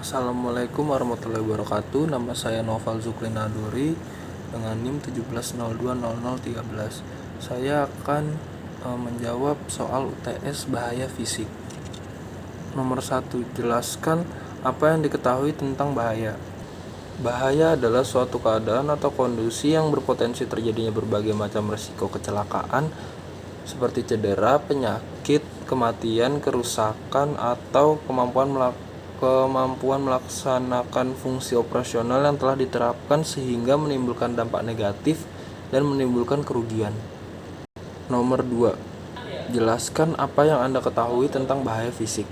Assalamualaikum warahmatullahi wabarakatuh. Nama saya Noval Zukrinaduri dengan NIM 17020013. Saya akan menjawab soal UTS bahaya fisik. Nomor 1, jelaskan apa yang diketahui tentang bahaya. Bahaya adalah suatu keadaan atau kondisi yang berpotensi terjadinya berbagai macam risiko kecelakaan seperti cedera, penyakit, kematian, kerusakan, atau kemampuan melaksanakan fungsi operasional yang telah diterapkan sehingga menimbulkan dampak negatif dan menimbulkan kerugian. Nomor 2, jelaskan apa yang Anda ketahui tentang bahaya fisik.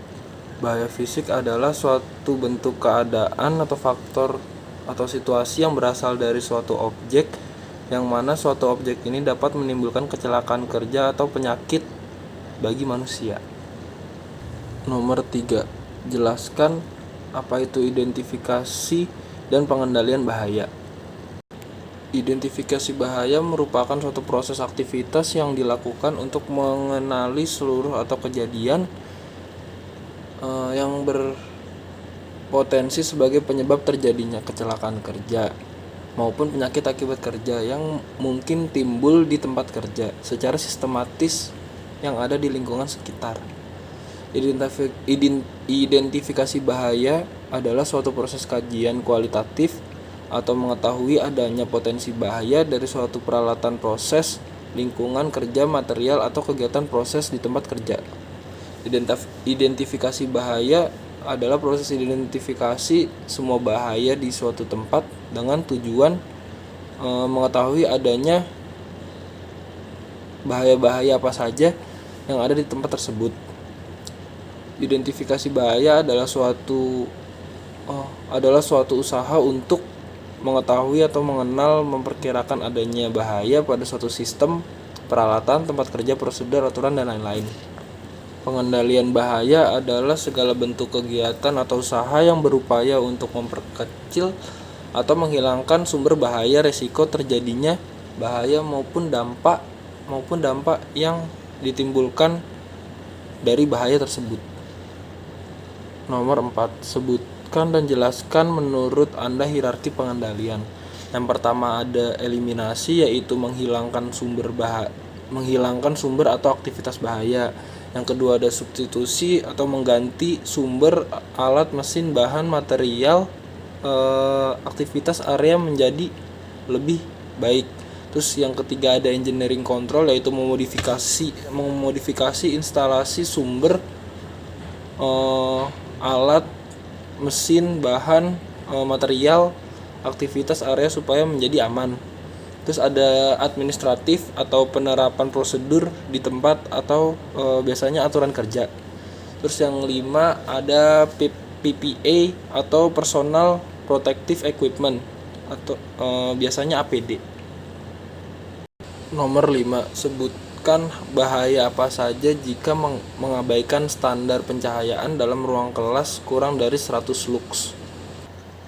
Bahaya fisik adalah suatu bentuk keadaan atau faktor atau situasi yang berasal dari suatu objek yang mana suatu objek ini dapat menimbulkan kecelakaan kerja atau penyakit bagi manusia. Nomor 3, jelaskan apa itu identifikasi dan pengendalian bahaya. Identifikasi bahaya merupakan suatu proses aktivitas yang dilakukan untuk mengenali seluruh atau kejadian yang berpotensi sebagai penyebab terjadinya kecelakaan kerja maupun penyakit akibat kerja yang mungkin timbul di tempat kerja secara sistematis yang ada di lingkungan sekitar. Identifikasi bahaya adalah suatu proses kajian kualitatif atau mengetahui adanya potensi bahaya dari suatu peralatan, proses, lingkungan kerja, material, atau kegiatan proses di tempat kerja. Identifikasi bahaya adalah proses identifikasi semua bahaya di suatu tempat dengan tujuan mengetahui adanya bahaya-bahaya apa saja yang ada di tempat tersebut. Identifikasi bahaya adalah suatu usaha untuk mengetahui atau mengenal, memperkirakan adanya bahaya pada suatu sistem, peralatan, tempat kerja, prosedur, aturan, dan lain-lain. Pengendalian bahaya adalah segala bentuk kegiatan atau usaha yang berupaya untuk memperkecil atau menghilangkan sumber bahaya, resiko terjadinya bahaya maupun dampak yang ditimbulkan dari bahaya tersebut. Nomor 4, sebutkan dan jelaskan menurut Anda hierarki pengendalian. Yang pertama ada eliminasi, yaitu menghilangkan sumber atau aktivitas bahaya. Yang kedua ada substitusi atau mengganti sumber, alat, mesin, bahan, material, aktivitas area menjadi lebih baik. Terus yang ketiga ada engineering control, yaitu memodifikasi instalasi sumber, alat, mesin, bahan, material, aktivitas area supaya menjadi aman. Terus ada administratif atau penerapan prosedur di tempat atau biasanya aturan kerja. Terus yang 5 ada PPA atau personal protective equipment atau biasanya APD. Nomor 5, sebutkan bahaya apa saja jika mengabaikan standar pencahayaan dalam ruang kelas kurang dari 100 lux.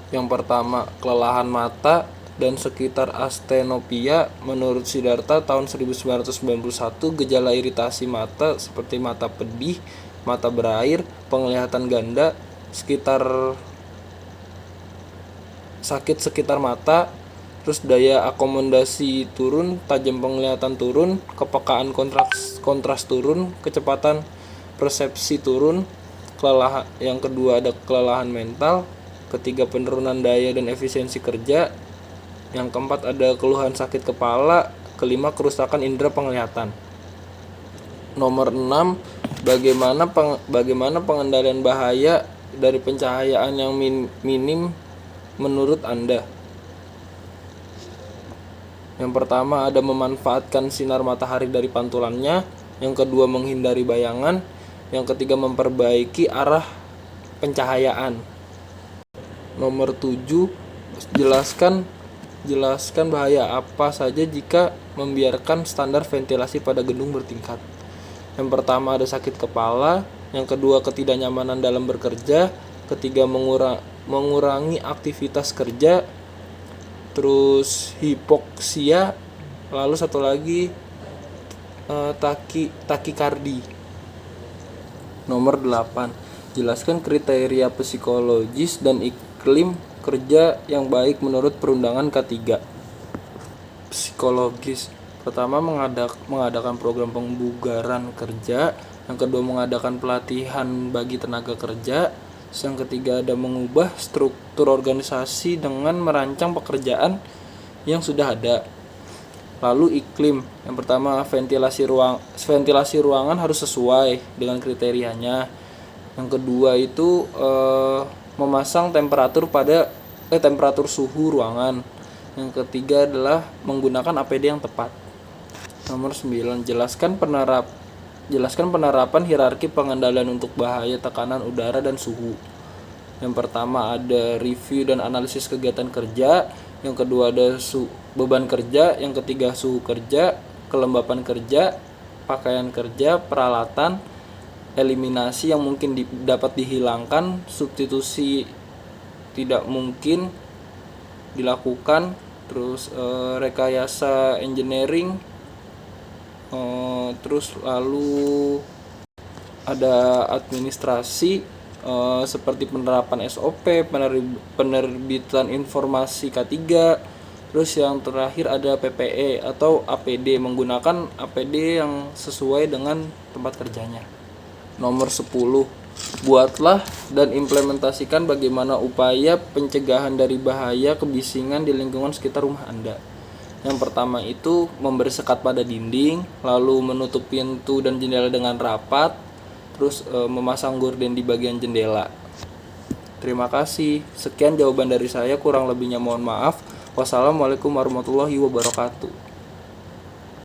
Yang pertama, kelelahan mata dan sekitar astenopia. Menurut Siddhartha tahun 1991, gejala iritasi mata seperti mata pedih, mata berair, penglihatan ganda, sakit sekitar mata, terus daya akomodasi turun, tajam penglihatan turun, kepekaan kontras turun, kecepatan persepsi turun, kelelahan. Yang kedua ada kelelahan mental, ketiga penurunan daya dan efisiensi kerja, yang keempat ada keluhan sakit kepala, kelima kerusakan indera penglihatan. Nomor 6, bagaimana pengendalian bahaya dari pencahayaan yang minim menurut Anda? Yang pertama ada memanfaatkan sinar matahari dari pantulannya, yang kedua menghindari bayangan, yang ketiga memperbaiki arah pencahayaan. Nomor 7, jelaskan bahaya apa saja jika membiarkan standar ventilasi pada gedung bertingkat. Yang pertama ada sakit kepala, yang kedua ketidaknyamanan dalam bekerja, ketiga mengurangi aktivitas kerja, terus hipoksia, lalu satu lagi takikardi. Nomor 8, Jelaskan kriteria psikologis dan iklim kerja yang baik menurut Perundangan K3. Psikologis. Pertama, mengadakan program pembugaran kerja. Yang kedua, mengadakan pelatihan bagi tenaga kerja. Yang ketiga, ada mengubah struktur organisasi dengan merancang pekerjaan yang sudah ada. Lalu iklim. Yang pertama, ventilasi ruangan harus sesuai dengan kriterianya. Yang kedua itu memasang temperatur suhu ruangan. Yang ketiga adalah menggunakan APD yang tepat. Nomor 9, jelaskan penerapan hierarki pengendalian untuk bahaya, tekanan udara dan suhu. Yang pertama ada review dan analisis kegiatan kerja. Yang kedua ada beban kerja. Yang ketiga suhu kerja, kelembapan kerja, pakaian kerja, peralatan, eliminasi yang mungkin dapat dihilangkan, substitusi tidak mungkin dilakukan, terus rekayasa engineering, terus lalu ada administrasi seperti penerapan SOP, penerbitan informasi K3. Terus yang terakhir ada PPE atau APD, menggunakan APD yang sesuai dengan tempat kerjanya. Nomor 10, buatlah dan implementasikan bagaimana upaya pencegahan dari bahaya kebisingan di lingkungan sekitar rumah Anda. Yang pertama itu memberi sekat pada dinding, lalu menutup pintu dan jendela dengan rapat, terus memasang gorden di bagian jendela. Terima kasih. Sekian jawaban dari saya, kurang lebihnya mohon maaf. Wassalamualaikum warahmatullahi wabarakatuh.